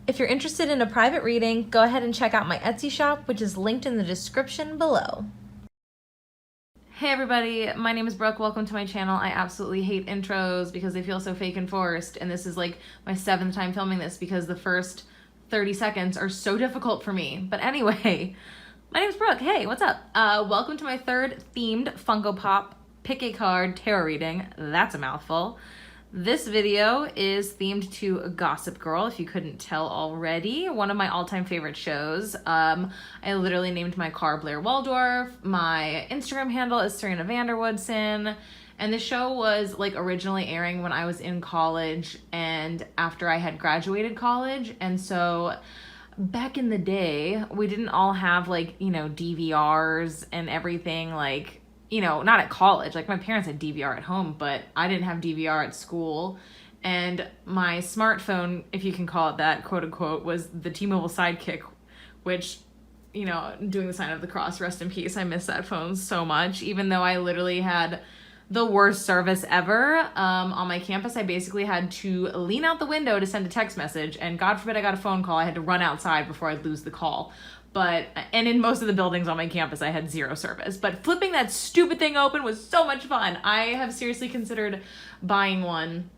If you're interested in a private reading, go ahead and check out my Etsy shop, which is linked in the description below. Hey everybody, my name is Brooke. Welcome to my channel. I absolutely hate intros because they feel so fake and forced, and this is like my 7th time filming this because the first 30 seconds are so difficult for me. But anyway, my name is Brooke. Hey, what's up? Welcome to my 3rd themed Funko Pop Pick a Card tarot reading. That's a mouthful. This video is themed to Gossip Girl, if you couldn't tell already. One of my all-time favorite shows. I literally named my car Blair Waldorf. My Instagram handle is Serena Woodsen. And the show was like originally airing when I was in college and after I had graduated college. And so back in the day, we didn't all have like, you know, DVRs and everything, like, you know, not at college. Like my parents had DVR at home, but I didn't have DVR at school. And my smartphone, if you can call it that, quote unquote, was the T-Mobile Sidekick, which, you know, doing the sign of the cross, rest in peace. I miss that phone so much, even though I literally had the worst service ever. On my campus, I basically had to lean out the window to send a text message, and God forbid I got a phone call, I had to run outside before I'd lose the call. And in most of the buildings on my campus, I had 0 service. But flipping that stupid thing open was so much fun. I have seriously considered buying one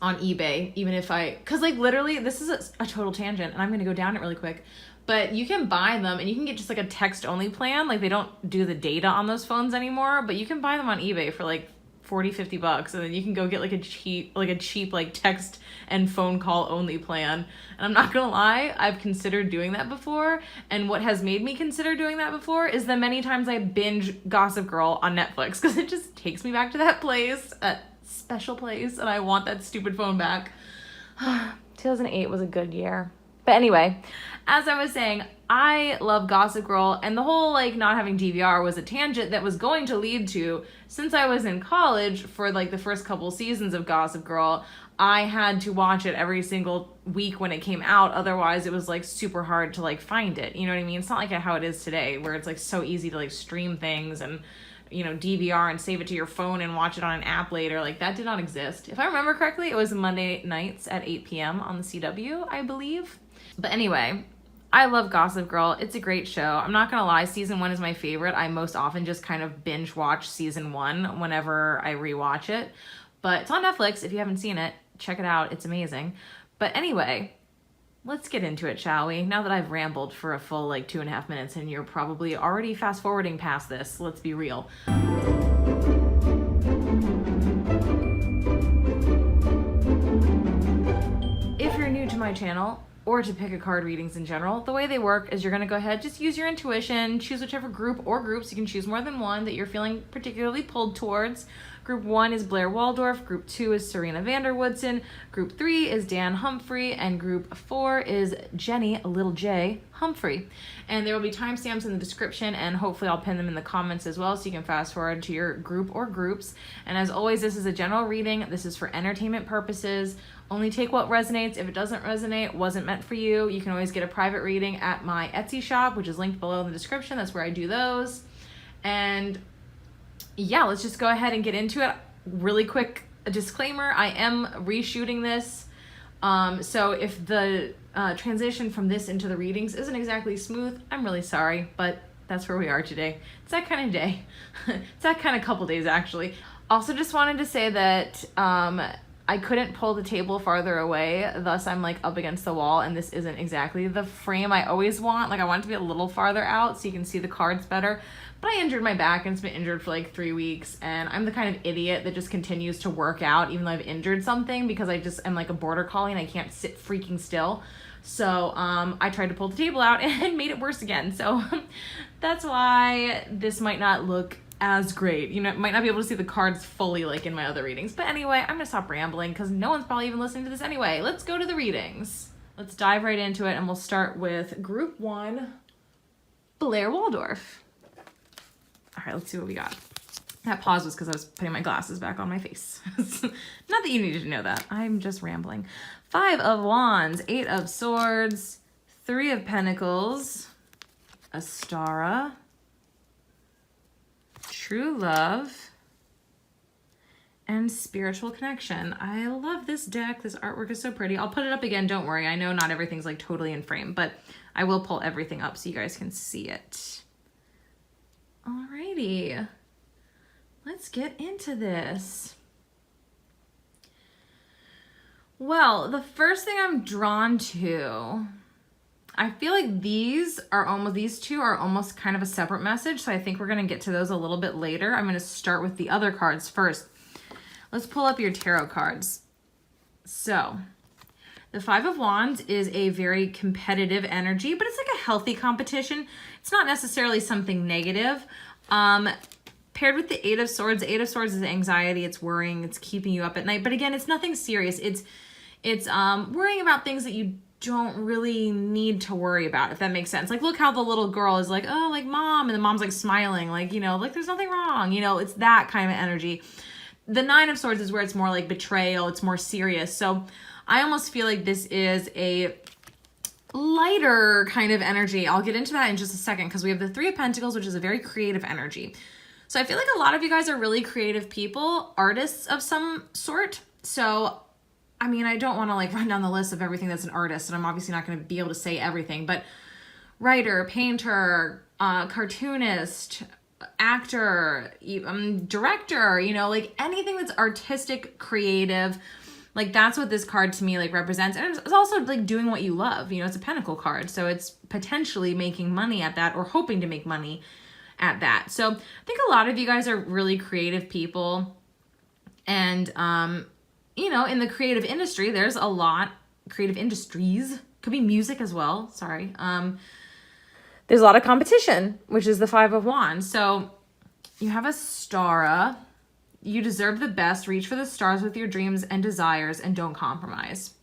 on eBay, even if because like literally, this is a total tangent, and I'm gonna go down it really quick. But you can buy them, and you can get just like a text-only plan. Like they don't do the data on those phones anymore, but you can buy them on eBay for like 40, 50 bucks, and then you can go get like a cheap like text and phone call only plan. And I'm not gonna lie, I've considered doing that before, and what has made me consider doing that before is the many times I binge Gossip Girl on Netflix, because it just takes me back to that place, that special place, and I want that stupid phone back. 2008 was a good year. But anyway, as I was saying, I love Gossip Girl, and the whole like not having DVR was a tangent that was going to lead to, since I was in college for like the first couple seasons of Gossip Girl, I had to watch it every single week when it came out. Otherwise it was like super hard to like find it. You know what I mean? It's not like how it is today where it's like so easy to like stream things and, you know, DVR and save it to your phone and watch it on an app later. Like that did not exist. If I remember correctly, it was Monday nights at 8 p.m. on the CW, I believe. But anyway, I love Gossip Girl. It's a great show. I'm not gonna lie, season 1 is my favorite. I most often just kind of binge watch season 1 whenever I rewatch it. But it's on Netflix. If you haven't seen it, check it out. It's amazing. But anyway, let's get into it, shall we? Now that I've rambled for a full like 2.5 minutes and you're probably already fast forwarding past this, let's be real. If you're new to my channel, or to pick a card readings in general, the way they work is you're gonna go ahead, just use your intuition, choose whichever group or groups, you can choose more than one that you're feeling particularly pulled towards. Group 1 is Blair Waldorf, Group 2 is Serena Woodsen, Group 3 is Dan Humphrey, and Group 4 is Jenny, little J, Humphrey. And there will be timestamps in the description, and hopefully I'll pin them in the comments as well so you can fast forward to your group or groups. And as always, this is a general reading. This is for entertainment purposes. Only take what resonates. If it doesn't resonate, wasn't meant for you, you can always get a private reading at my Etsy shop, which is linked below in the description. That's where I do those. And yeah, let's just go ahead and get into it. Really quick disclaimer, I am reshooting this. So if the transition from this into the readings isn't exactly smooth, I'm really sorry, but that's where we are today. It's that kind of day. It's that kind of couple days, actually. Also just wanted to say that I couldn't pull the table farther away, thus I'm like up against the wall, and this isn't exactly the frame I always want. Like I want it to be a little farther out so you can see the cards better. But I injured my back, and it's been injured for like 3 weeks, and I'm the kind of idiot that just continues to work out even though I've injured something, because I just am like a border collie and I can't sit freaking still. So I tried to pull the table out and made it worse again. So that's why this might not look as great. You know, might not be able to see the cards fully like in my other readings. But anyway, I'm gonna stop rambling because no one's probably even listening to this anyway. Let's go to the readings. Let's dive right into it, and we'll start with Group 1, Blair Waldorf. All right, let's see what we got. That pause was because I was putting my glasses back on my face. Not that you needed to know that. I'm just rambling. 5 of Wands, 8 of Swords, 3 of Pentacles, Astara, True Love, and spiritual connection. I love this deck. This artwork is so pretty. I'll put it up again. Don't worry. I know not everything's like totally in frame, but I will pull everything up so you guys can see it. Alrighty. Let's get into this. Well, the first thing I'm drawn to, I feel like these two are almost kind of a separate message. So I think we're going to get to those a little bit later. I'm going to start with the other cards first. Let's pull up your tarot cards. So the Five of Wands is a very competitive energy, but it's like a healthy competition. It's not necessarily something negative. Paired with the Eight of Swords. The Eight of Swords is anxiety. It's worrying. It's keeping you up at night. But again, it's nothing serious. It's worrying about things that you don't really need to worry about, if that makes sense. Like, look how the little girl is like, oh, like, mom, and the mom's like smiling, like, you know, like there's nothing wrong, you know, it's that kind of energy. The Nine of Swords is where it's more like betrayal, it's more serious. So I almost feel like this is a lighter kind of energy. I'll get into that in just a second, because we have the Three of Pentacles, which is a very creative energy. So I feel like a lot of you guys are really creative people, artists of some sort. So I mean, I don't want to like run down the list of everything that's an artist, and I'm obviously not going to be able to say everything, but writer, painter, cartoonist, actor, director, you know, like anything that's artistic, creative, like that's what this card to me like represents. And it's also like doing what you love, you know, it's a pentacle card. So it's potentially making money at that, or hoping to make money at that. So I think a lot of you guys are really creative people, and, you know, in the creative industry, there's a lot, creative industries, could be music as well, sorry. There's a lot of competition, which is the Five of Wands. So you have a Stara. You deserve the best. Reach for the stars with your dreams and desires, and don't compromise.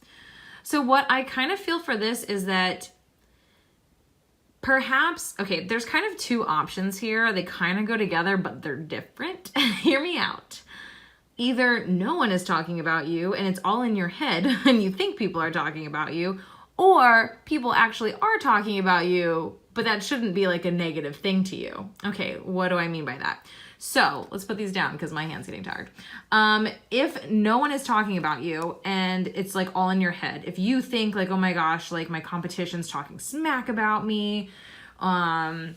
So what I kind of feel for this is that perhaps, okay, there's kind of two options here. They kind of go together, but they're different. Hear me out. Either no one is talking about you and it's all in your head and you think people are talking about you, or people actually are talking about you, but that shouldn't be like a negative thing to you. Okay, what do I mean by that? So let's put these down because my hand's getting tired. If no one is talking about you and it's like all in your head, if you think like, oh my gosh, like my competition's talking smack about me, and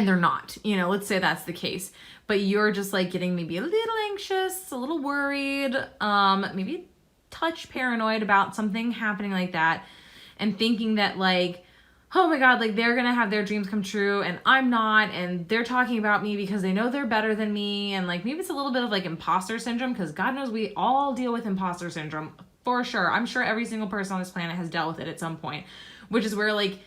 they're not, you know, let's say that's the case, but you're just like getting maybe a little anxious, a little worried, maybe touch paranoid about something happening like that, and thinking that like, oh my God, like they're gonna have their dreams come true and I'm not, and they're talking about me because they know they're better than me, and like maybe it's a little bit of like imposter syndrome, because God knows we all deal with imposter syndrome for sure. I'm sure every single person on this planet has dealt with it at some point, which is where like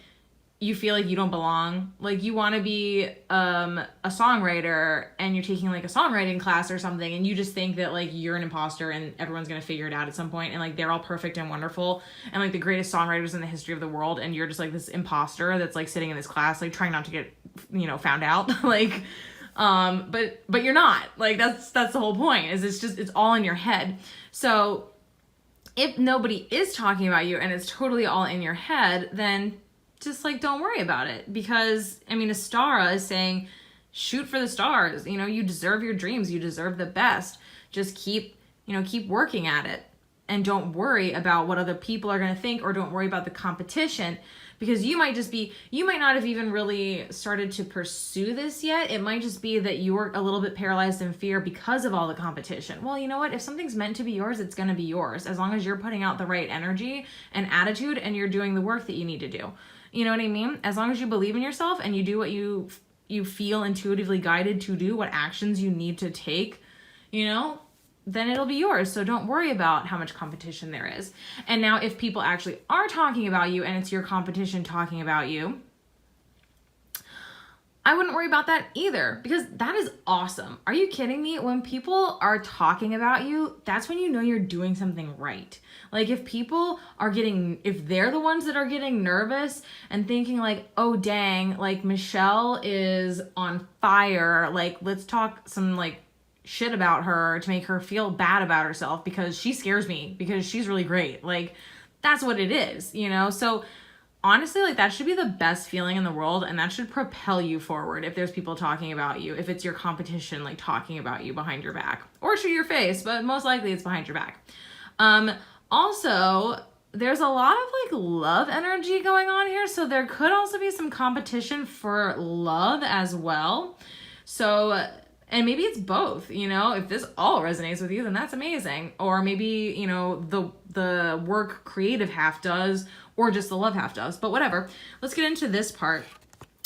you feel like you don't belong. Like you want to be a songwriter and you're taking like a songwriting class or something, and you just think that like you're an imposter and everyone's going to figure it out at some point, and like they're all perfect and wonderful and like the greatest songwriters in the history of the world, and you're just like this imposter that's like sitting in this class like trying not to get, you know, found out. Like but you're not. Like that's the whole point, is it's all in your head. So if nobody is talking about you and it's totally all in your head, then just like don't worry about it, because I mean Astara is saying shoot for the stars, you know, you deserve your dreams, you deserve the best, just keep working at it, and don't worry about what other people are going to think, or don't worry about the competition, because you might not have even really started to pursue this yet. It might just be that you're a little bit paralyzed in fear because of all the competition. Well, you know what, if something's meant to be yours, it's going to be yours, as long as you're putting out the right energy and attitude and you're doing the work that you need to do. You know what I mean? As long as you believe in yourself and you do what you feel intuitively guided to do, what actions you need to take, you know, then it'll be yours. So don't worry about how much competition there is. And now if people actually are talking about you and it's your competition talking about you, I wouldn't worry about that either, because that is awesome. Are you kidding me? When people are talking about you, that's when you know you're doing something right. Like if they're the ones that are getting nervous and thinking like, oh dang, like Michelle is on fire, like let's talk some like shit about her to make her feel bad about herself because she scares me because she's really great. Like that's what it is, you know? So honestly, like, that should be the best feeling in the world, and that should propel you forward if there's people talking about you, if it's your competition, like, talking about you behind your back, or to your face, but most likely it's behind your back. Also, there's a lot of, like, love energy going on here, so there could also be some competition for love as well. So, and maybe it's both, you know, if this all resonates with you, then that's amazing. Or maybe, you know, the work creative half does, or just the love half does, but whatever. Let's get into this part.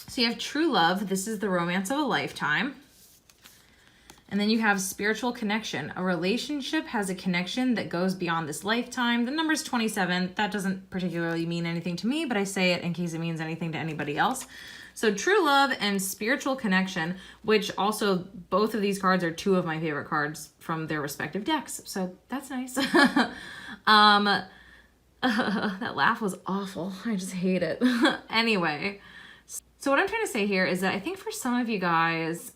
So you have true love. This is the romance of a lifetime. And then you have spiritual connection. A relationship has a connection that goes beyond this lifetime. The number's 27. That doesn't particularly mean anything to me, but I say it in case it means anything to anybody else. So true love and spiritual connection, which also both of these cards are two of my favorite cards from their respective decks. So that's nice. That laugh was awful. I just hate it. Anyway, so what I'm trying to say here is that I think for some of you guys,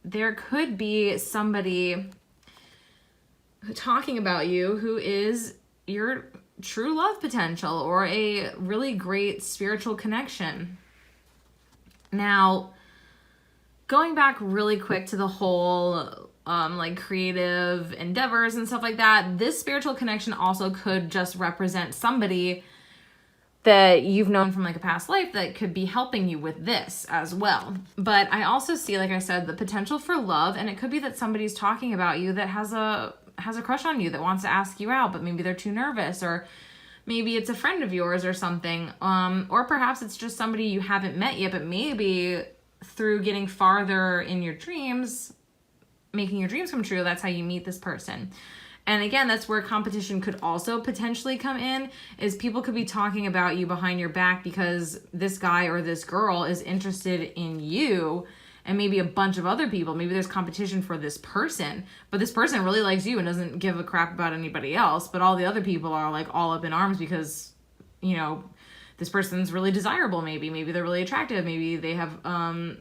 there could be somebody talking about you who is your true love potential or a really great spiritual connection. Now, going back really quick to the whole like creative endeavors and stuff like that, this spiritual connection also could just represent somebody that you've known from like a past life that could be helping you with this as well. But I also see, like I said, the potential for love, and it could be that somebody's talking about you that has a crush on you, that wants to ask you out, but maybe they're too nervous, or maybe it's a friend of yours or something. Or perhaps it's just somebody you haven't met yet, but maybe through getting farther in your dreams, making your dreams come true, that's how you meet this person. And again, that's where competition could also potentially come in, is people could be talking about you behind your back because this guy or this girl is interested in you, and maybe a bunch of other people. Maybe there's competition for this person, but this person really likes you and doesn't give a crap about anybody else. But all the other people are like all up in arms because, you know, this person's really desirable. Maybe they're really attractive. Maybe they have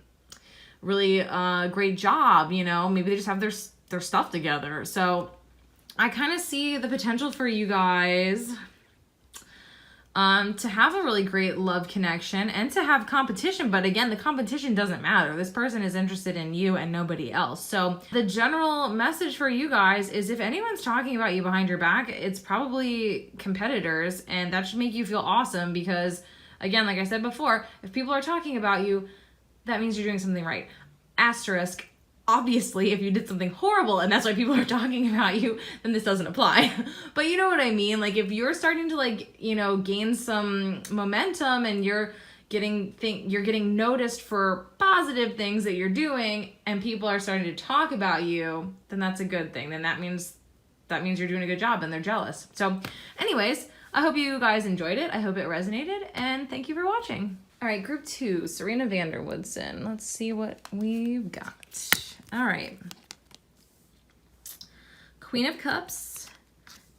really great job, you know, maybe they just have their stuff together. So I kind of see the potential for you guys to have a really great love connection and to have competition. But again, the competition doesn't matter. This person is interested in you and nobody else. So the general message for you guys is, if anyone's talking about you behind your back, it's probably competitors, and that should make you feel awesome because, again, like I said before, if people are talking about you, that means you're doing something right. Asterisk, obviously, if you did something horrible and that's why people are talking about you, then this doesn't apply. But you know what I mean? Like, if you're starting to, like, you know, gain some momentum and you're getting noticed for positive things that you're doing and people are starting to talk about you, then that's a good thing. Then that means you're doing a good job and they're jealous. So anyways, I hope you guys enjoyed it. I hope it resonated, and thank you for watching. All right, group 2, Serena Woodsen. Let's see what we've got. All right. Queen of Cups,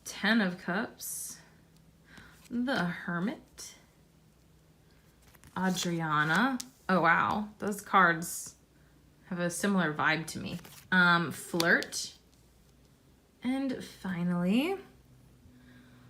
10 of Cups, the Hermit, Adriana. Oh, wow. Those cards have a similar vibe to me. Flirt. And finally,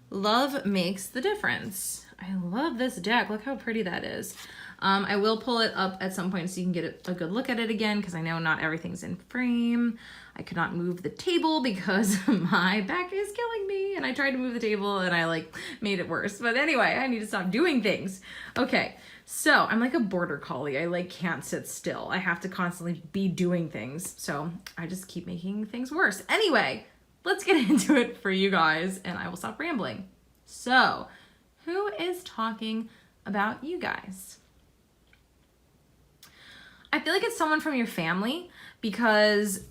Love Makes the Difference. I love this deck. Look how pretty that is. I will pull it up at some point so you can get a good look at it again, because I know not everything's in frame. I could not move the table because my back is killing me, and I tried to move the table and I like made it worse. But anyway, I need to stop doing things. Okay, so I'm like a border collie. I like can't sit still. I have to constantly be doing things. So I just keep making things worse. Anyway, let's get into it for you guys and I will stop rambling. So, who is talking about you guys? I feel like it's someone from your family, because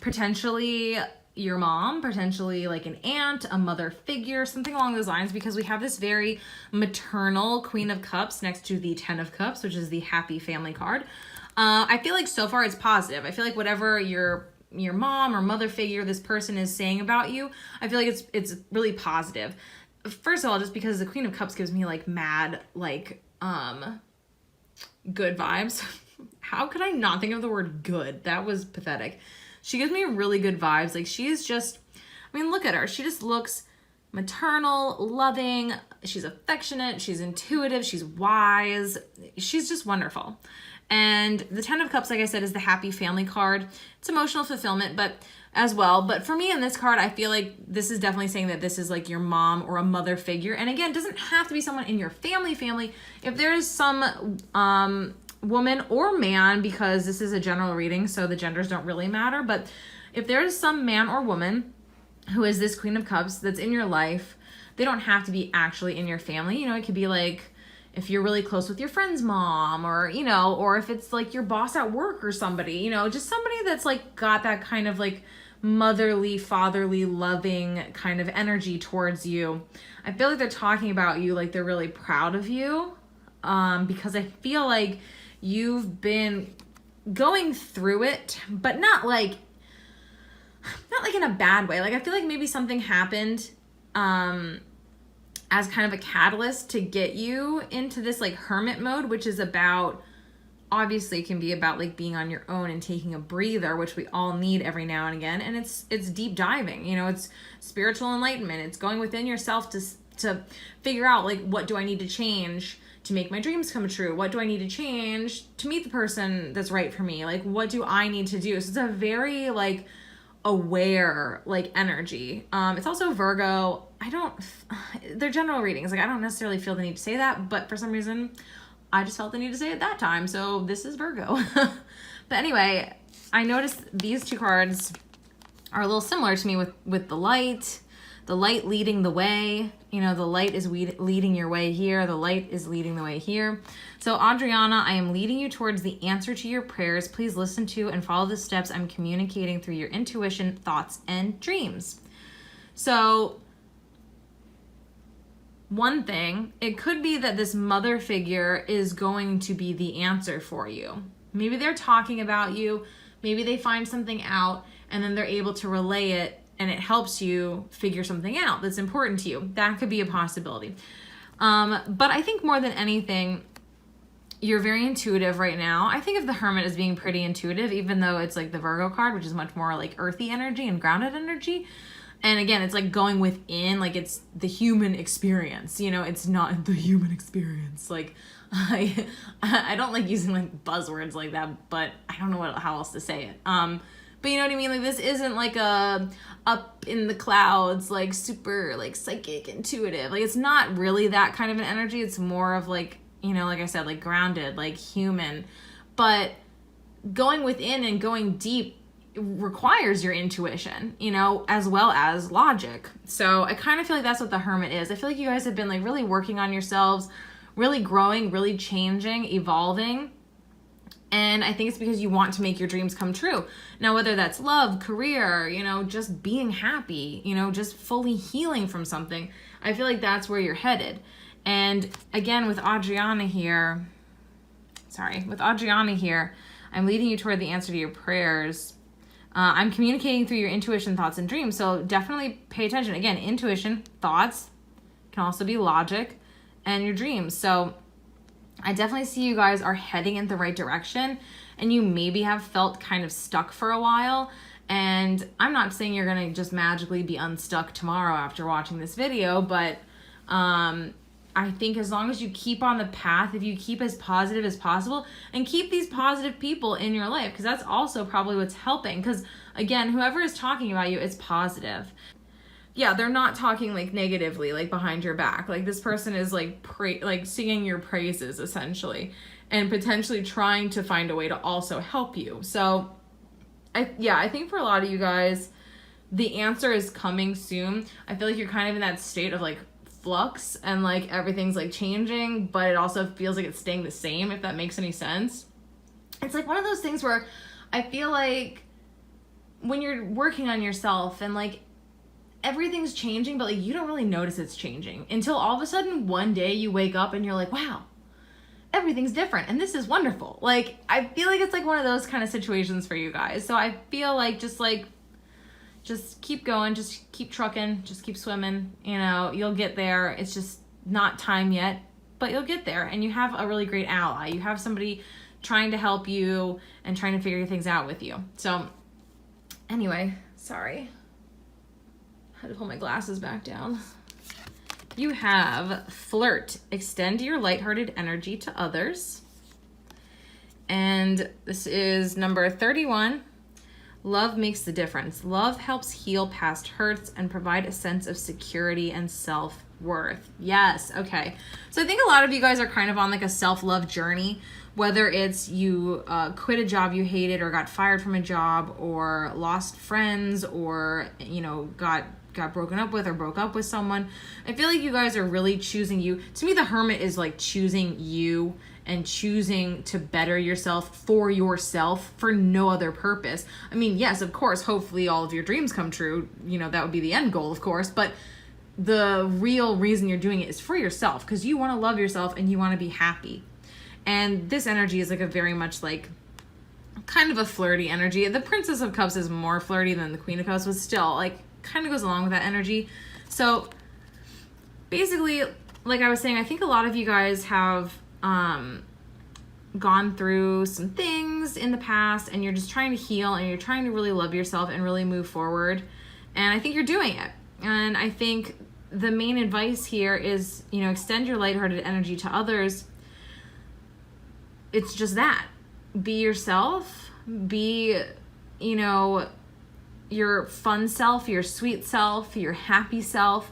potentially your mom, potentially like an aunt, a mother figure, something along those lines, because we have this very maternal Queen of Cups next to the 10 of Cups, which is the happy family card. I feel like so far it's positive. I feel like whatever your mom or mother figure, this person is saying about you, I feel like it's really positive. First of all, just because the Queen of Cups gives me like mad, like, good vibes. How could I not think of the word good? That was pathetic. She gives me really good vibes. Like, she is just, I mean, look at her. She just looks maternal, loving, she's affectionate, she's intuitive, she's wise, she's just wonderful. And the Ten of Cups, like I said, is the happy family card. It's emotional fulfillment, but as well. But for me in this card, I feel like this is definitely saying that this is like your mom or a mother figure. And again, it doesn't have to be someone in your family. If there's some woman or man, because this is a general reading, so the genders don't really matter. But if there's some man or woman who is this Queen of Cups that's in your life, they don't have to be actually in your family. You know, it could be like, if you're really close with your friend's mom, or, you know, or if it's like your boss at work or somebody, you know, just somebody that's like got that kind of like motherly, fatherly, loving kind of energy towards you. I feel like they're talking about you like they're really proud of you, because I feel like you've been going through it, but not like in a bad way. Like I feel like maybe something happened as kind of a catalyst to get you into this like hermit mode, which is about, obviously it can be about like being on your own and taking a breather, which we all need every now and again. And it's deep diving, you know, it's spiritual enlightenment. It's going within yourself to figure out like, what do I need to change to make my dreams come true? What do I need to change to meet the person that's right for me? Like, what do I need to do? So it's a very like aware like energy. It's also Virgo. They're general readings. Like I don't necessarily feel the need to say that, but for some reason I just felt the need to say it that time. So this is Virgo. But anyway, I noticed these two cards are a little similar to me with the light leading the way. You know, the light is leading your way here. The light is leading the way here. So Adriana, I am leading you towards the answer to your prayers. Please listen to and follow the steps I'm communicating through your intuition, thoughts, and dreams. So one thing, it could be that this mother figure is going to be the answer for you. Maybe they're talking about you. Maybe they find something out and then they're able to relay it and it helps you figure something out that's important to you. That could be a possibility. But I think more than anything, you're very intuitive right now. I think of the Hermit as being pretty intuitive, even though it's like the Virgo card, which is much more like earthy energy and grounded energy. And again, it's like going within, like it's the human experience, you know, it's not the human experience. Like I don't like using like buzzwords like that, but I don't know how else to say it. But you know what I mean? Like this isn't like a up in the clouds, like super like psychic intuitive. Like it's not really that kind of an energy. It's more of like, you know, like I said, like grounded, like human, but going within and going deep requires your intuition, you know, as well as logic. So I kind of feel like that's what the Hermit is. I feel like you guys have been like really working on yourselves, really growing, really changing, evolving. And I think it's because you want to make your dreams come true. Now, whether that's love, career, you know, just being happy, you know, just fully healing from something, I feel like that's where you're headed. And again, with Adriana here, I'm leading you toward the answer to your prayers. I'm communicating through your intuition, thoughts, and dreams. So definitely pay attention. Again, intuition, thoughts, can also be logic, and your dreams. So I definitely see you guys are heading in the right direction, and you maybe have felt kind of stuck for a while. And I'm not saying you're going to just magically be unstuck tomorrow after watching this video, but I think as long as you keep on the path, if you keep as positive as possible and keep these positive people in your life, because that's also probably what's helping. Because again, whoever is talking about you is positive. Yeah, they're not talking like negatively, like behind your back. Like this person is like singing your praises essentially, and potentially trying to find a way to also help you. So I think for a lot of you guys, the answer is coming soon. I feel like you're kind of in that state of like flux and like everything's like changing, but it also feels like it's staying the same, if that makes any sense. It's like one of those things where I feel like when you're working on yourself and like everything's changing, but like you don't really notice it's changing until all of a sudden one day you wake up and you're like, wow, everything's different and this is wonderful. Like I feel like it's like one of those kind of situations for you guys. So I feel like just keep going, just keep trucking, just keep swimming, you know, you'll get there. It's just not time yet, but you'll get there. And you have a really great ally. You have somebody trying to help you and trying to figure things out with you. So anyway, sorry. I had to pull my glasses back down. You have flirt, extend your lighthearted energy to others. And this is number 31. Love makes the difference. Love helps heal past hurts and provide a sense of security and self-worth. Yes, okay. So I think a lot of you guys are kind of on like a self-love journey, whether it's you quit a job you hated or got fired from a job or lost friends or, you know, got broken up with or broke up with someone. I feel like you guys are really choosing you. To me, the Hermit is like choosing you and choosing to better yourself for no other purpose. I mean, yes, of course, hopefully all of your dreams come true. You know, that would be the end goal, of course. But the real reason you're doing it is for yourself, because you want to love yourself and you want to be happy. And this energy is like a very much like kind of a flirty energy. The Princess of Cups is more flirty than the Queen of Cups, but still like kind of goes along with that energy. So basically, like I was saying, I think a lot of you guys have gone through some things in the past and you're just trying to heal and you're trying to really love yourself and really move forward. And I think you're doing it. And I think the main advice here is, you know, extend your lighthearted energy to others. It's just that. Be yourself. Be, you know, your fun self, your sweet self, your happy self.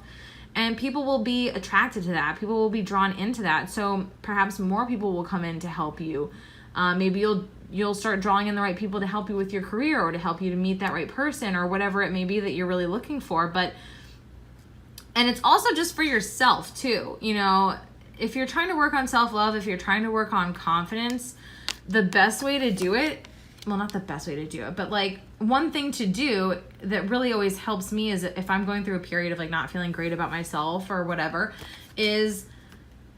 And people will be attracted to that. People will be drawn into that. So perhaps more people will come in to help you. Maybe you'll start drawing in the right people to help you with your career or to help you to meet that right person or whatever it may be that you're really looking for. And it's also just for yourself too. You know, if you're trying to work on self-love, if you're trying to work on confidence, the best way to do it, well, not the best way to do it, but like one thing to do that really always helps me is if I'm going through a period of like not feeling great about myself or whatever, is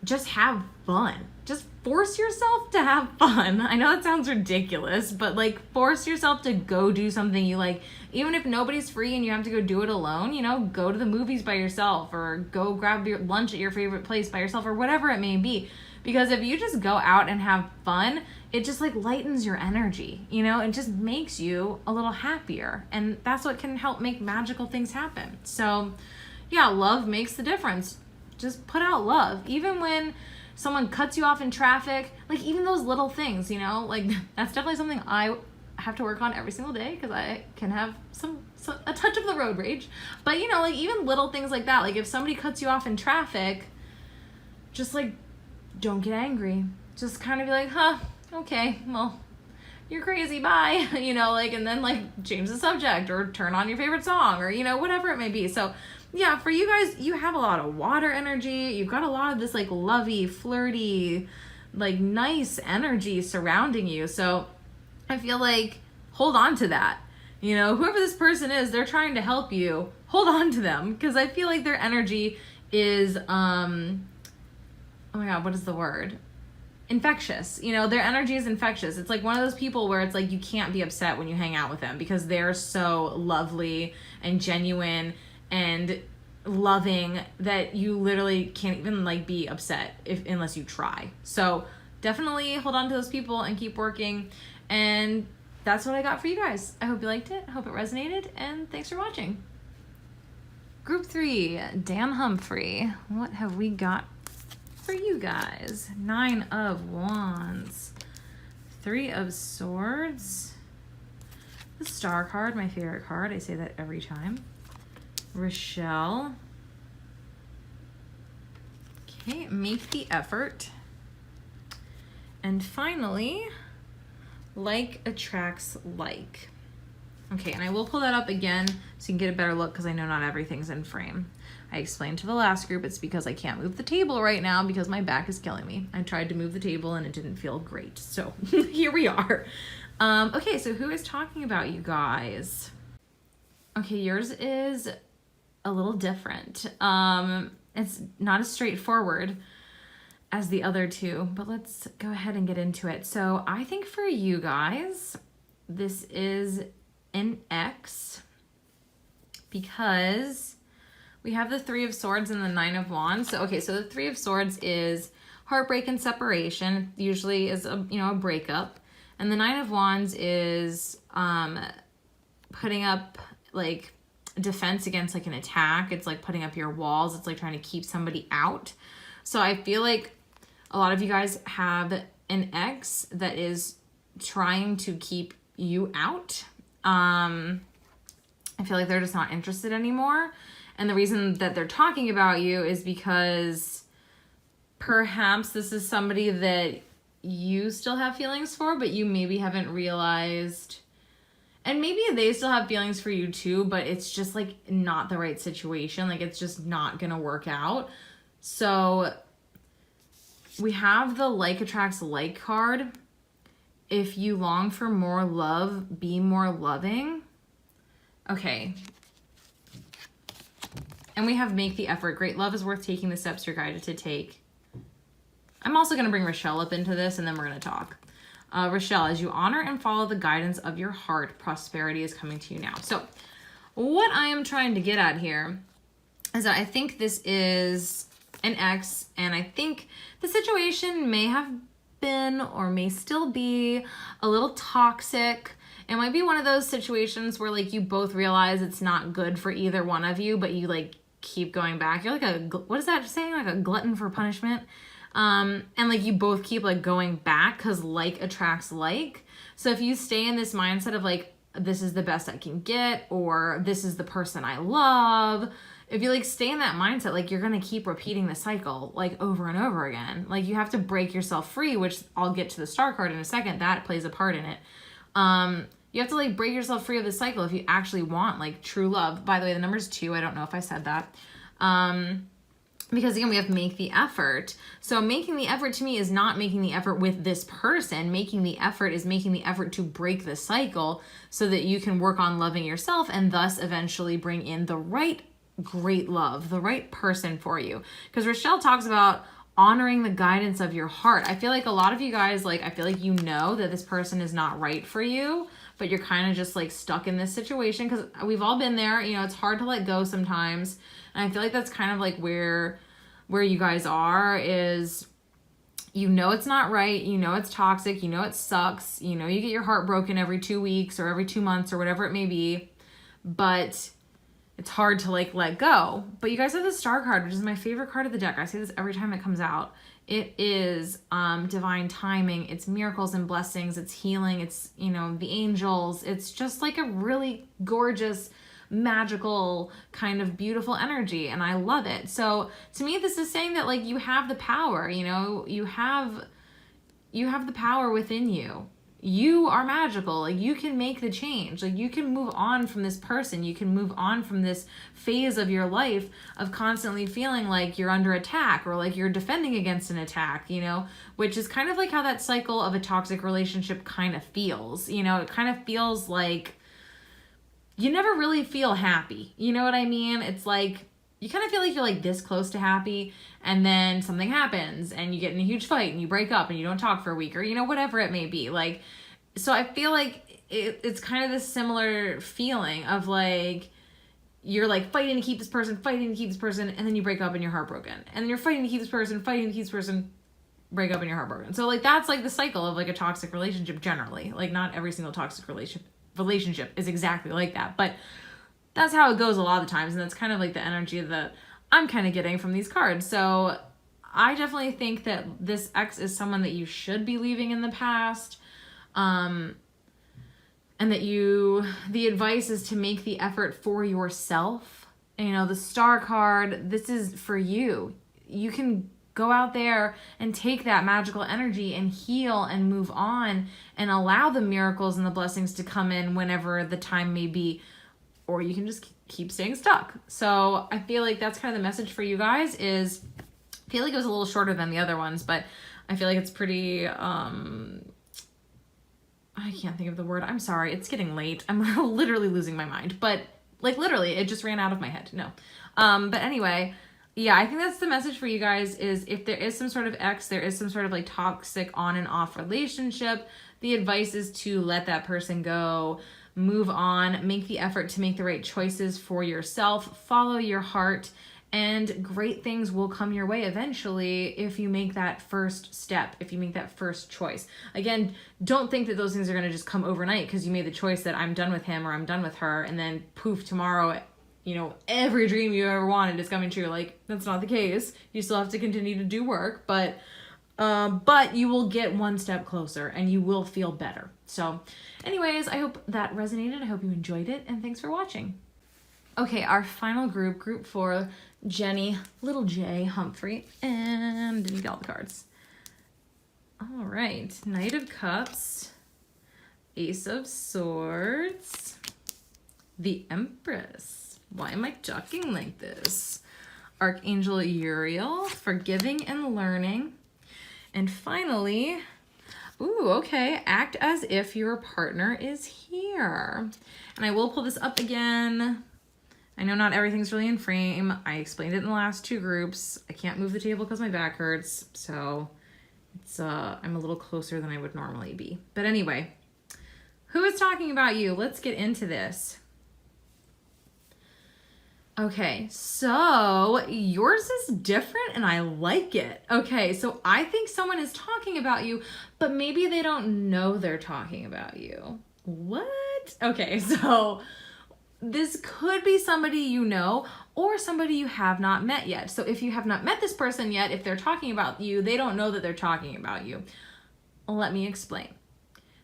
just have fun. Just force yourself to have fun. I know that sounds ridiculous, but like force yourself to go do something you like. Even if nobody's free and you have to go do it alone, you know, go to the movies by yourself or go grab your lunch at your favorite place by yourself or whatever it may be. Because if you just go out and have fun, it just like lightens your energy, you know, it just makes you a little happier. And that's what can help make magical things happen. So yeah, love makes the difference. Just put out love. Even when someone cuts you off in traffic, like even those little things, you know, like that's definitely something I have to work on every single day because I can have a touch of the road rage. But you know, like even little things like that, like if somebody cuts you off in traffic, just like don't get angry. Just kind of be like, huh, okay, well, you're crazy, bye. You know, like, and then like change the subject or turn on your favorite song or, you know, whatever it may be. So yeah, for you guys, you have a lot of water energy. You've got a lot of this like lovey, flirty, like nice energy surrounding you. So I feel like hold on to that. You know, whoever this person is, they're trying to help you. Hold on to them because I feel like their energy is, oh my God, what is the word? Infectious. You know, their energy is infectious. It's like one of those people where it's like you can't be upset when you hang out with them because they're so lovely and genuine and loving that you literally can't even like be upset unless you try. So definitely hold on to those people and keep working. And that's what I got for you guys. I hope you liked it. I hope it resonated. And thanks for watching. Group 3, Dan Humphrey. What have we got for you guys? 9 of Wands, 3 of Swords, the Star card, my favorite card. I say that every time. Rochelle. Okay, make the effort. And finally, like attracts like. Okay, and I will pull that up again so you can get a better look because I know not everything's in frame. I explained to the last group it's because I can't move the table right now because my back is killing me. I tried to move the table and it didn't feel great. So here we are. Okay, so who is talking about you guys? Okay, yours is a little different. It's not as straightforward as the other two, but let's go ahead and get into it. So I think for you guys, this is an X because we have the 3 of Swords and the 9 of Wands. So, okay, so the 3 of Swords is heartbreak and separation. It usually is a breakup. And the 9 of Wands is putting up like defense against like an attack. It's like putting up your walls. It's like trying to keep somebody out. So I feel like a lot of you guys have an ex that is trying to keep you out. I feel like they're just not interested anymore. And the reason that they're talking about you is because perhaps this is somebody that you still have feelings for, but you maybe haven't realized. And maybe they still have feelings for you too, but it's just like not the right situation. Like it's just not gonna work out. So we have the like attracts like card. If you long for more love, be more loving. Okay. And we have make the effort. Great love is worth taking the steps you're guided to take. I'm also going to bring Rochelle up into this and then we're going to talk. Rochelle, as you honor and follow the guidance of your heart, prosperity is coming to you now. So what I am trying to get at here is that I think this is an ex, and I think the situation may have been or may still be a little toxic. It might be one of those situations where like you both realize it's not good for either one of you, but you like keep going back. You're like what is that saying? Like a glutton for punishment. And like you both keep like going back because like attracts like. So if you stay in this mindset of like, this is the best I can get, or this is the person I love, if you like stay in that mindset, like you're going to keep repeating the cycle like over and over again. Like you have to break yourself free, which I'll get to the star card in a second. That plays a part in it. You have to like break yourself free of the cycle if you actually want like true love. By the way, the number's 2. I don't know if I said that. Because again, we have to make the effort. So making the effort to me is not making the effort with this person. Making the effort is making the effort to break the cycle so that you can work on loving yourself and thus eventually bring in the right great love, the right person for you. Because Rochelle talks about honoring the guidance of your heart. I feel like a lot of you guys, like, I feel like you know that this person is not right for you, but you're kind of just like stuck in this situation because we've all been there. You know, it's hard to let go sometimes. And I feel like that's kind of like where you guys are is, you know, it's not right. You know, it's toxic. You know, it sucks. You know, you get your heart broken every 2 weeks or every 2 months or whatever it may be, but it's hard to like let go. But you guys have the star card, which is my favorite card of the deck. I say this every time it comes out. It is divine timing. It's miracles and blessings. It's healing. It's, you know, the angels. It's just like a really gorgeous, magical kind of beautiful energy, and I love it. So to me, this is saying that like you have the power, you know, you have the power within you. You are magical. Like you can make the change. Like you can move on from this person. You can move on from this phase of your life of constantly feeling like you're under attack or like you're defending against an attack, you know, which is kind of like how that cycle of a toxic relationship kind of feels. You know, it kind of feels like you never really feel happy. You know what I mean? It's like you kind of feel like you're like this close to happy, and then something happens and you get in a huge fight and you break up and you don't talk for a week, or, you know, whatever it may be. Like, so I feel like it's kind of this similar feeling of like, you're like fighting to keep this person, and then you break up and you're heartbroken. And then you're fighting to keep this person, break up and you're heartbroken. So like, that's like the cycle of like a toxic relationship generally. Like not every single toxic relationship is exactly like that, but that's how it goes a lot of the times, and that's kind of like the energy that I'm kind of getting from these cards. So I definitely think that this ex is someone that you should be leaving in the past, and that the advice is to make the effort for yourself. And, you know, the star card, this is for you. You can go out there and take that magical energy and heal and move on and allow the miracles and the blessings to come in whenever the time may be, or you can just keep staying stuck. So I feel like that's kind of the message for you guys is, I feel like it was a little shorter than the other ones, but I feel like it's pretty, I can't think of the word. I'm sorry. It's getting late. I'm literally losing my mind, but like literally it just ran out of my head. No. But anyway, yeah, I think that's the message for you guys is if there is some sort of ex, there is some sort of like toxic on and off relationship, the advice is to let that person go, move on, make the effort to make the right choices for yourself, follow your heart, and great things will come your way eventually if you make that first step, if you make that first choice. Again, don't think that those things are going to just come overnight because you made the choice that I'm done with him or I'm done with her, and then poof, tomorrow you know, every dream you ever wanted is coming true. Like, that's not the case. You still have to continue to do work, but you will get one step closer and you will feel better. So anyways, I hope that resonated. I hope you enjoyed it, and thanks for watching. Okay, our final group 4, Jenny, little J, Humphrey, and didn't get all the cards. All right, Knight of Cups, Ace of Swords, the Empress. Why am I talking like this? Archangel Uriel, forgiving and learning. And finally, ooh, okay, act as if your partner is here. And I will pull this up again. I know not everything's really in frame. I explained it in the last 2 groups. I can't move the table because my back hurts, so it's I'm a little closer than I would normally be. But anyway, who is talking about you? Let's get into this. Okay, so yours is different and I like it. Okay, so I think someone is talking about you, but maybe they don't know they're talking about you. What? Okay, so this could be somebody you know or somebody you have not met yet. So if you have not met this person yet, if they're talking about you, they don't know that they're talking about you. Let me explain.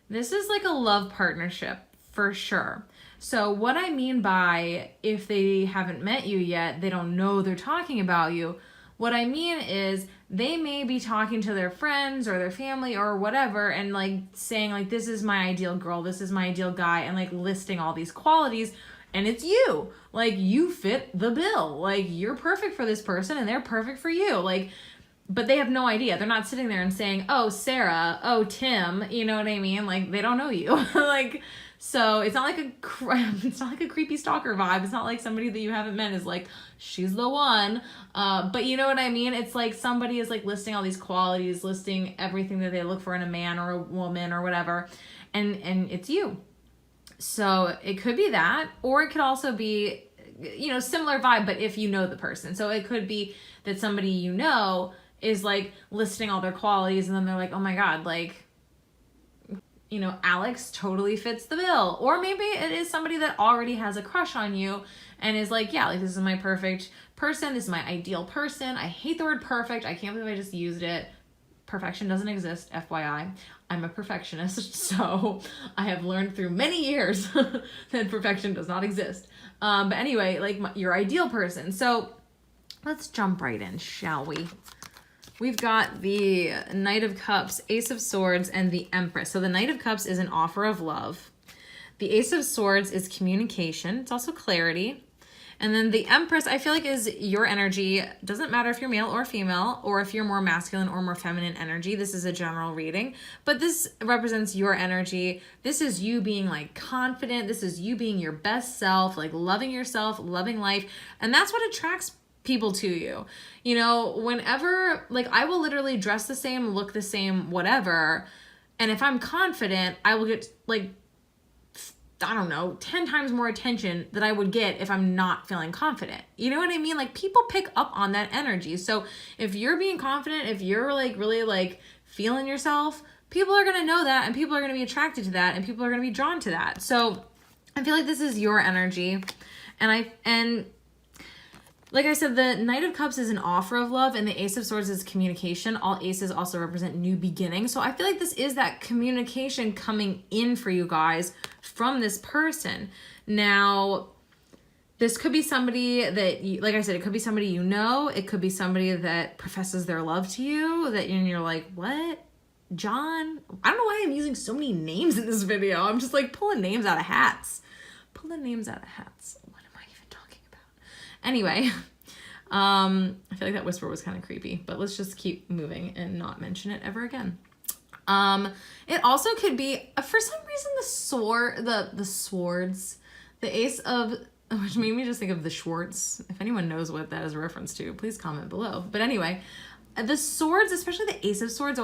This is like a love partnership for sure. So what I mean by if they haven't met you yet, they don't know they're talking about you, what I mean is they may be talking to their friends or their family or whatever and like saying like, this is my ideal girl, this is my ideal guy, and like listing all these qualities, and it's you. Like, you fit the bill. Like, you're perfect for this person and they're perfect for you. Like, but they have no idea. They're not sitting there and saying, oh, Sarah, oh, Tim, you know what I mean? Like, they don't know you. Like, so it's not like a creepy stalker vibe. It's not like somebody that you haven't met is like, she's the one. But you know what I mean? It's like somebody is like listing all these qualities, listing everything that they look for in a man or a woman or whatever. And it's you. So it could be that, or it could also be, you know, similar vibe, but if you know the person. So it could be that somebody you know is like listing all their qualities and then they're like, oh my God, like, you know, Alex totally fits the bill. Or maybe it is somebody that already has a crush on you and is like, yeah, like, this is my perfect person. This is my ideal person. I hate the word perfect. I can't believe I just used it. Perfection doesn't exist, FYI. I'm a perfectionist, so I have learned through many years that perfection does not exist. But anyway, like your ideal person. So let's jump right in, shall we? We've got the Knight of Cups, Ace of Swords, and the Empress. So the Knight of Cups is an offer of love. The Ace of Swords is communication. It's also clarity. And then the Empress, I feel like, is your energy. Doesn't matter if you're male or female, or if you're more masculine or more feminine energy. This is a general reading, but this represents your energy. This is you being like confident. This is you being your best self, like loving yourself, loving life. And that's what attracts people to you. You know, whenever, like, I will literally dress the same, look the same, whatever. And if I'm confident, I will get like, I don't know, 10 times more attention than I would get if I'm not feeling confident. You know what I mean? Like, people pick up on that energy. So if you're being confident, if you're like really like feeling yourself, people are going to know that, and people are going to be attracted to that, and people are going to be drawn to that. So I feel like this is your energy. And like I said, the Knight of Cups is an offer of love, and the Ace of Swords is communication. All aces also represent new beginnings. So I feel like this is that communication coming in for you guys from this person. Now, this could be somebody that, you, like I said, it could be somebody you know. It could be somebody that professes their love to you, that you're like, what? John? I don't know why I'm using so many names in this video. I'm just like pulling names out of hats. Pulling names out of hats. What am I even talking about? Anyway, I feel like that whisper was kind of creepy, but let's just keep moving and not mention it ever again. It also could be, for some reason, the swords, the Ace of, which made me just think of the Schwartz. If anyone knows what that is a reference to, please comment below. But anyway, the swords, especially the Ace of Swords,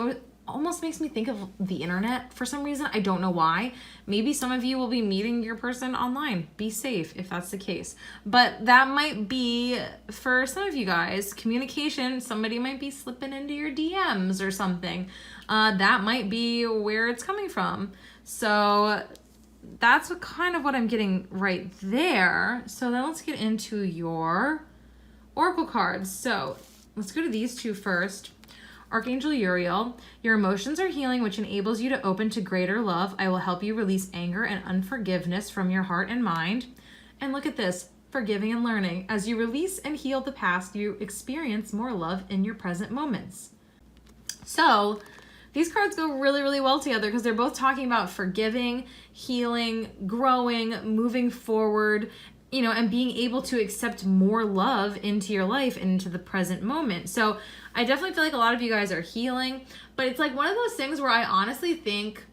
almost makes me think of the internet for some reason. I don't know why. Maybe some of you will be meeting your person online. Be safe if that's the case. But that might be, for some of you guys, communication. Somebody might be slipping into your DMs or something. That might be where it's coming from. So that's kind of what I'm getting right there. So then let's get into your oracle cards. So let's go to these two first. Archangel Uriel, your emotions are healing, which enables you to open to greater love. I will help you release anger and unforgiveness from your heart and mind. And look at this, forgiving and learning. As you release and heal the past, you experience more love in your present moments. So these cards go really, really well together because they're both talking about forgiving, healing, growing, moving forward, you know, and being able to accept more love into your life and into the present moment. So I definitely feel like a lot of you guys are healing, but it's like one of those things where I honestly think,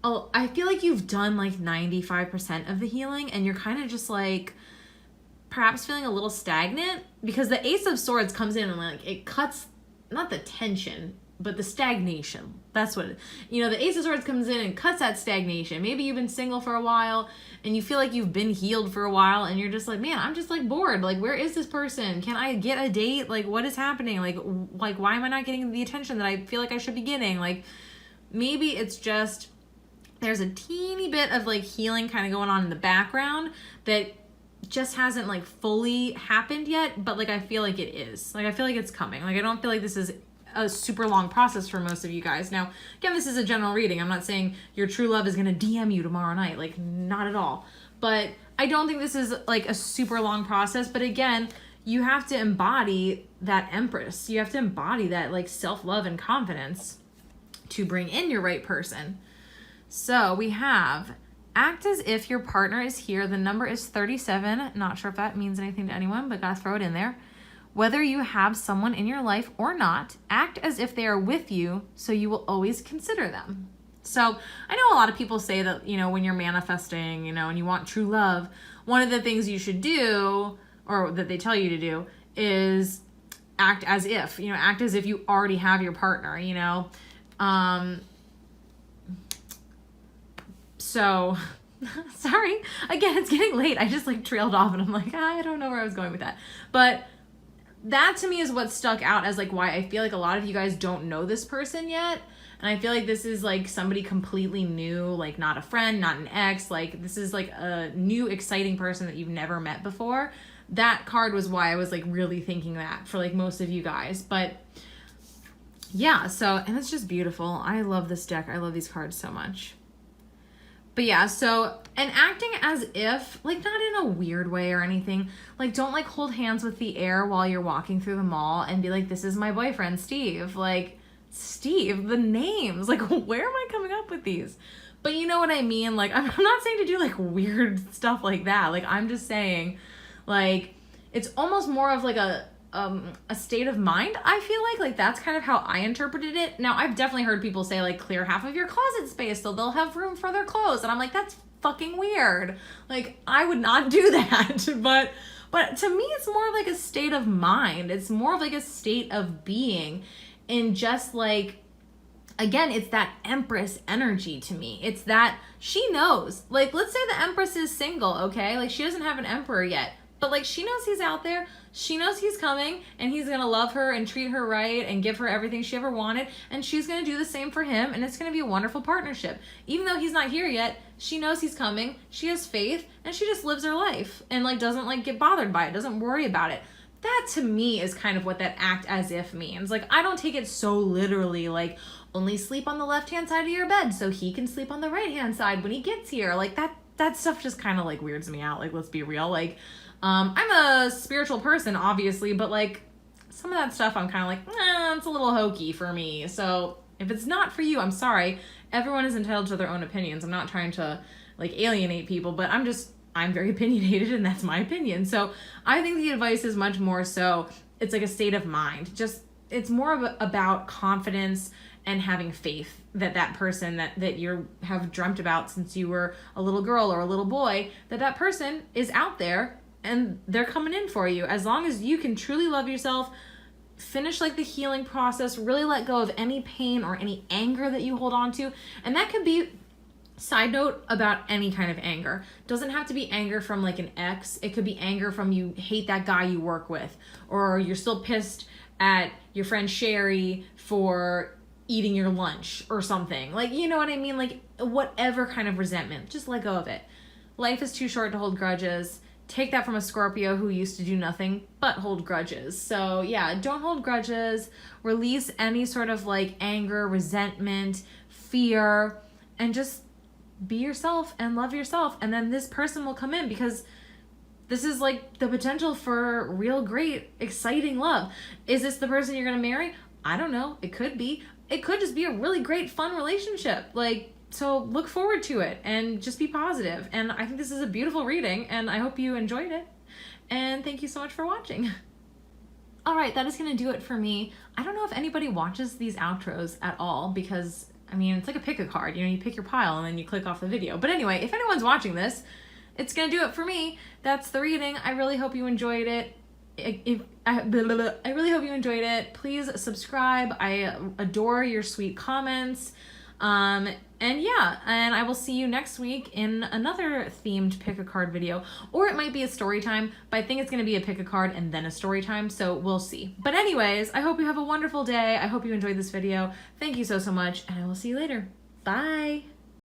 I feel like you've done like 95% of the healing and you're kind of just like perhaps feeling a little stagnant because the Ace of Swords comes in and like it cuts, not the tension, but the stagnation. That's what you know, the Ace of Swords comes in and cuts that stagnation. Maybe you've been single for a while and you feel like you've been healed for a while and you're just like, man, I'm just like bored. Like, where is this person? Can I get a date? Like, what is happening? Like why am I not getting the attention that I feel like I should be getting? Like, maybe it's just there's a teeny bit of like healing kind of going on in the background that just hasn't like fully happened yet, but like I feel like it is. Like I feel like it's coming. Like I don't feel like this is a super long process for most of you guys. Now, again, this is a general reading. I'm not saying your true love is going to DM you tomorrow night. Like, not at all. But I don't think this is like a super long process. But again, you have to embody that Empress. You have to embody that like self-love and confidence to bring in your right person. So we have act as if your partner is here. The number is 37. Not sure if that means anything to anyone, but gotta throw it in there. Whether you have someone in your life or not, act as if they are with you so you will always consider them. So I know a lot of people say that, you know, when you're manifesting, you know, and you want true love, one of the things you should do, or that they tell you to do, is act as if, you know, act as if you already have your partner, you know. So, sorry. Again, it's getting late. I just like trailed off and I'm like, I don't know where I was going with that. But that to me is what stuck out as like why I feel like a lot of you guys don't know this person yet. And I feel like this is like somebody completely new, like not a friend, not an ex. Like this is like a new exciting person that you've never met before. That card was why I was like really thinking that for like most of you guys. But yeah, so, and it's just beautiful. I love this deck. I love these cards so much. But yeah, so, and acting as if, like not in a weird way or anything, like don't like hold hands with the air while you're walking through the mall and be like, this is my boyfriend, Steve. Like, Steve, the names, like where am I coming up with these? But you know what I mean? Like, I'm not saying to do like weird stuff like that. Like, I'm just saying, like, it's almost more of like a state of mind. I feel like that's kind of how I interpreted it. Now, I've definitely heard people say like clear half of your closet space so they'll have room for their clothes. And I'm like, that's fucking weird. Like, I would not do that. But to me, it's more of like a state of mind. It's more of like a state of being. And just like, again, it's that Empress energy to me. It's that she knows. Like, let's say the Empress is single, okay? Like, she doesn't have an Emperor yet. But like, she knows he's out there. She knows he's coming and he's going to love her and treat her right and give her everything she ever wanted. And she's going to do the same for him. And it's going to be a wonderful partnership. Even though he's not here yet, she knows he's coming. She has faith and she just lives her life and like doesn't like get bothered by it. Doesn't worry about it. That to me is kind of what that act as if means. Like, I don't take it so literally, like only sleep on the left-hand side of your bed so he can sleep on the right-hand side when he gets here. Like that stuff just kind of like weirds me out. Like, let's be real. Like, I'm a spiritual person, obviously, but like some of that stuff I'm kind of like, it's a little hokey for me. So if it's not for you, I'm sorry. Everyone is entitled to their own opinions. I'm not trying to like alienate people, but I'm very opinionated and that's my opinion. So I think the advice is much more so it's like a state of mind. Just, it's more about confidence and having faith that that person that you have dreamt about since you were a little girl or a little boy, that person is out there and they're coming in for you. As long as you can truly love yourself, finish like the healing process, really let go of any pain or any anger that you hold on to. And that could be, side note, about any kind of anger. Doesn't have to be anger from like an ex. It could be anger from you hate that guy you work with, or you're still pissed at your friend Sherry for eating your lunch or something. Like, you know what I mean? Like, whatever kind of resentment, just let go of it. Life is too short to hold grudges. Take that from a Scorpio who used to do nothing but hold grudges. So yeah, don't hold grudges. Release any sort of like anger, resentment, fear, and just be yourself and love yourself. And then this person will come in, because this is like the potential for real great, exciting love. Is this the person you're going to marry? I don't know. It could be. It could just be a really great, fun relationship. Like, so look forward to it and just be positive. And I think this is a beautiful reading, and I hope you enjoyed it. And thank you so much for watching. All right, that is going to do it for me. I don't know if anybody watches these outros at all, because, I mean, it's like a pick a card. You know, you pick your pile and then you click off the video. But anyway, if anyone's watching this, it's going to do it for me. That's the reading. I really hope you enjoyed it. I really hope you enjoyed it. Please subscribe. I adore your sweet comments. And yeah, and I will see you next week in another themed pick a card video, or it might be a story time, but I think it's going to be a pick a card and then a story time, so we'll see. But anyways, I hope you have a wonderful day. I hope you enjoyed this video. Thank you so much, and I will see you later. Bye.